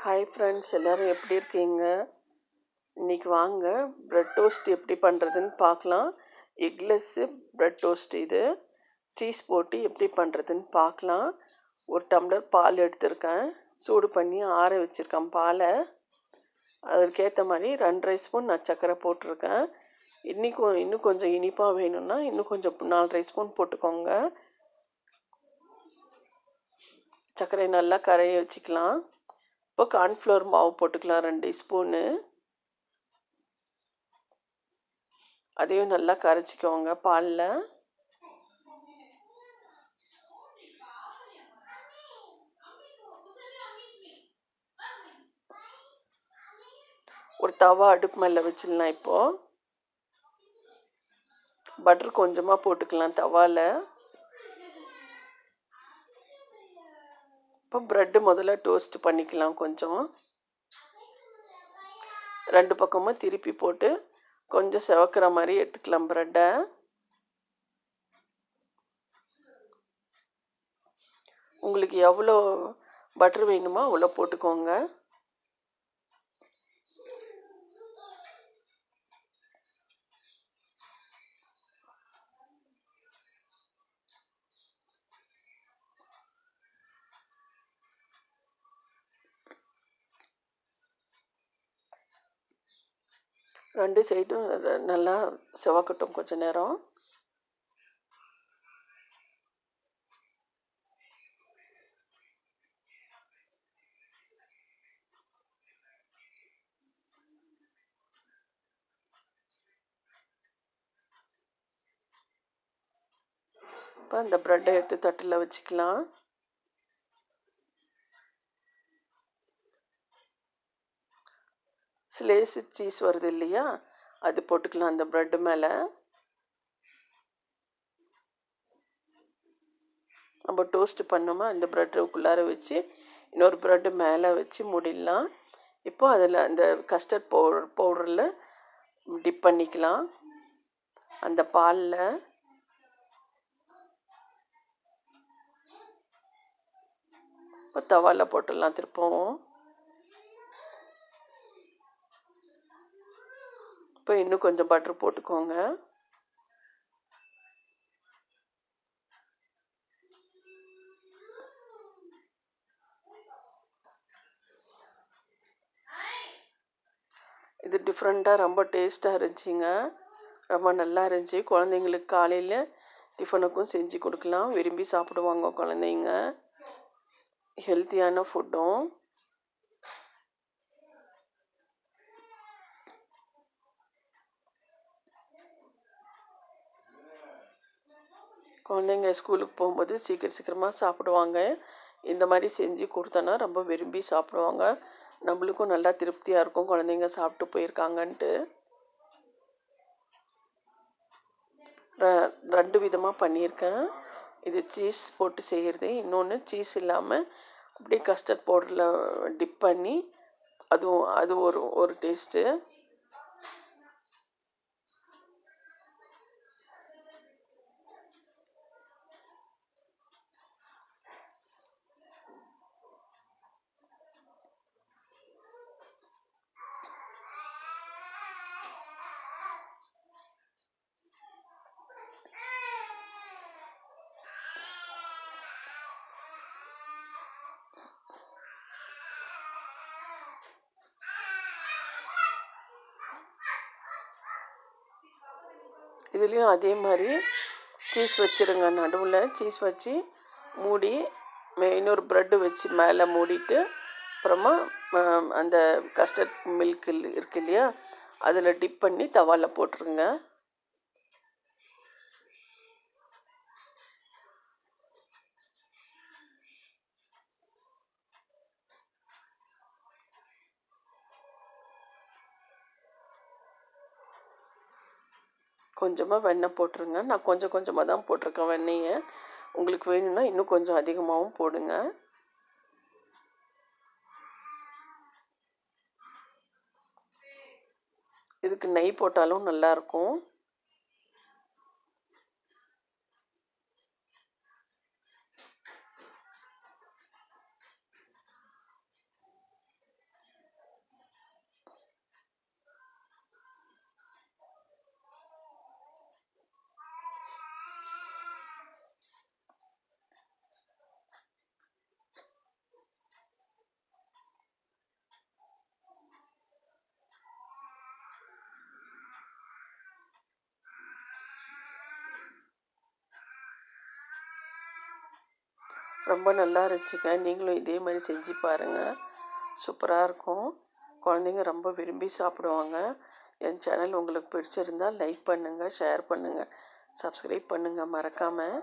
Hi friends, எல்லோரும் எப்படி இருக்கீங்க? இன்றைக்கி வாங்க ப்ரெட் டோஸ்ட் எப்படி பண்ணுறதுன்னு பார்க்கலாம். எக்லெஸ்ஸு ப்ரெட் டோஸ்ட் இது. சீஸ் போட்டு எப்படி பண்ணுறதுன்னு பார்க்கலாம். ஒரு டம்ளர் பால் எடுத்திருக்கேன், சூடு பண்ணி ஆற வச்சுருக்கேன் பாலை. அதற்கேற்ற மாதிரி 2.5 ஸ்பூன் நான் சர்க்கரை போட்டிருக்கேன். இன்னும் கொஞ்சம் இனிப்பாக வேணும்னா இன்னும் கொஞ்சம் 4.5 ஸ்பூன் போட்டுக்கோங்க. சர்க்கரை நல்லா கரைய வச்சுக்கலாம். இப்போ கார்ன்ஃப்ளவர் மாவு போட்டுக்கலாம் 2 ஸ்பூனு. அதையும் நல்லா கரைச்சிக்கோங்க பாலில். ஒரு தவா அடுப்பு மேலே வச்சிடலாம். இப்போது பட்டர் கொஞ்சமாக போட்டுக்கலாம் தவாவில். இப்போ ப்ரெட்டு முதல்ல டோஸ்ட் பண்ணிக்கலாம். கொஞ்சம் 2 பக்கமும் திருப்பி போட்டு கொஞ்சம் செவக்கிற மாதிரி எடுத்துக்கலாம் ப்ரெட்டை. உங்களுக்கு எவ்வளோ பட்டர் வேணுமோ அவ்வளோ போட்டுக்கோங்க. ரெண்டு சைடும் நல்லா செவக்கட்டும் கொஞ்ச நேரம். இப்போ அந்த ப்ரெட்டை எடுத்து தட்டில் வச்சுக்கலாம். ஸ்லேஸ் சீஸ் வருது இல்லையா, அது போட்டுக்கலாம் அந்த ப்ரெட்டு மேலே. நம்ம டோஸ்ட் பண்ணோமா அந்த ப்ரெட்டுக்குள்ளார வச்சு இன்னொரு ப்ரெட்டு மேலே வச்சு மூடிடலாம். இப்போ அதில் அந்த கஸ்டர்ட் பவுடரில் டிப் பண்ணிக்கலாம். அந்த பாலில் இப்போ தவாவில் போட்டுடலாம் திருப்பவும். இப்போ இன்னும் கொஞ்சம் பட்டர் போட்டுக்கோங்க. இது டிஃப்ரெண்ட்டாக ரொம்ப டேஸ்ட்டாக இருந்துச்சுங்க. ரொம்ப நல்லா இருந்துச்சு. குழந்தைங்களுக்கு காலையில் டிஃபனுக்கும் செஞ்சு கொடுக்கலாம், விரும்பி சாப்பிடுவாங்க குழந்தைங்க. ஹெல்த்தியான ஃபுட்டும். குழந்தைங்க ஸ்கூலுக்கு போகும்போது சீக்கிரமாக சாப்பிடுவாங்க. இந்த மாதிரி செஞ்சு கொடுத்தோன்னா ரொம்ப விரும்பி சாப்பிடுவாங்க. நம்மளுக்கும் நல்லா திருப்தியாக இருக்கும் குழந்தைங்க சாப்பிட்டு போயிருக்காங்கன்ட்டு. 2 விதமாக பண்ணியிருக்கேன். இது சீஸ் போட்டு செய்கிறது, இன்னொன்று சீஸ் இல்லாமல் அப்படியே கஸ்டர்ட் பவுடரில் டிப் பண்ணி அது ஒரு டேஸ்ட்டு. இதுலேயும் அதே மாதிரி சீஸ் வச்சுருங்க. நடுவில் சீஸ் வச்சு மூடி இன்னொரு ப்ரெட்டு வச்சு மேலே மூடிட்டு அப்புறமா அந்த கஸ்டர்ட் மில்க் இருக்கு இல்லையா, அதில் டிப் பண்ணி தவாவில் போட்டுருங்க. கொஞ்சமாக வெண்ணெய் போட்டுருங்க. நான் கொஞ்சமாக தான் போட்டிருக்கேன் வெண்ணெயை. உங்களுக்கு வேணும்னா இன்னும் கொஞ்சம் அதிகமாகவும் போடுங்க. இதுக்கு நெய் போட்டாலும் நல்லாயிருக்கும். ரொம்ப நல்லா இருந்துச்சுங்க. நீங்களும் இதே மாதிரி செஞ்சு பாருங்கள். சூப்பராக இருக்கும். குழந்தைங்க ரொம்ப விரும்பி சாப்பிடுவாங்க. என் சேனல் உங்களுக்கு பிடிச்சிருந்தால் லைக் பண்ணுங்கள், ஷேர் பண்ணுங்கள், சப்ஸ்கிரைப் பண்ணுங்கள் மறக்காமல்.